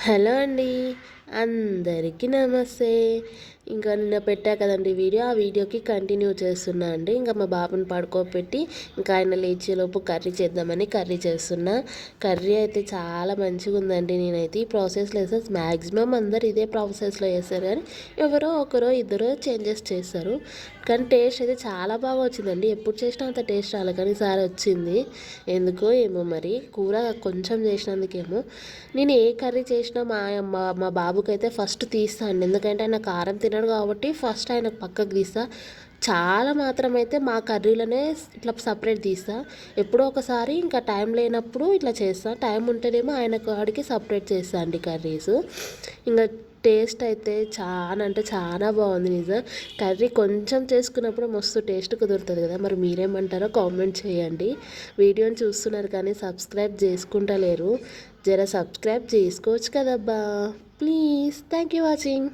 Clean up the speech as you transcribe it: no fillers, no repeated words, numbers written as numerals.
Hello అండి, అందరికీ నమస్తే. ఇంకా నిన్న పెట్టా కదండి వీడియో, ఆ వీడియోకి కంటిన్యూ చేస్తున్నా అండి. ఇంకా మా బాబుని పడుకోబెట్టి ఇంకా ఆయన లేచేలోపు కర్రీ చేద్దామని కర్రీ చేస్తున్నా. కర్రీ అయితే చాలా మంచిగా ఉందండి. నేనైతే ఈ ప్రాసెస్లో వేస్తే మ్యాక్సిమం అందరు ఇదే ప్రాసెస్లో వేస్తారు, కానీ ఎవరో ఒకరో ఇద్దరు చేంజెస్ చేస్తారు. కానీ టేస్ట్ అయితే చాలా బాగా వచ్చిందండి. ఎప్పుడు చేసినా అంత టేస్ట్ రాలే, కానీ ఈసారి వచ్చింది. ఎందుకో ఏమో మరి, కూర కొంచెం చేసినందుకేమో. నేను ఏ కర్రీ చేసినా మా బాబుకి అయితే ఫస్ట్ తీస్తాను, ఎందుకంటే ఆయన కారం తినడు కాబట్టి ఫస్ట్ ఆయన పక్కకు తీస్తా. చాలా మాత్రం అయితే మా కర్రీలోనే ఇట్లా సపరేట్ తీస్తా. ఎప్పుడో ఒకసారి ఇంకా టైం లేనప్పుడు ఇట్లా చేస్తా, టైం ఉంటేనేమో ఆయన కాడికి సపరేట్ చేస్తా అండి కర్రీస్. ఇంకా టేస్ట్ అయితే చాలా అంటే చాలా బాగుంది నిజం. కర్రీ కొంచెం చేసుకున్నప్పుడు మస్తు టేస్ట్ కుదురుతుంది కదా. మరి మీరేమంటారో కామెంట్ చేయండి. వీడియోని చూస్తున్నారు కానీ సబ్స్క్రైబ్ చేసుకుంటలేరు, జర సబ్స్క్రైబ్ చేసుకోవచ్చు కదబ్బా ప్లీజ్. Thank you watching.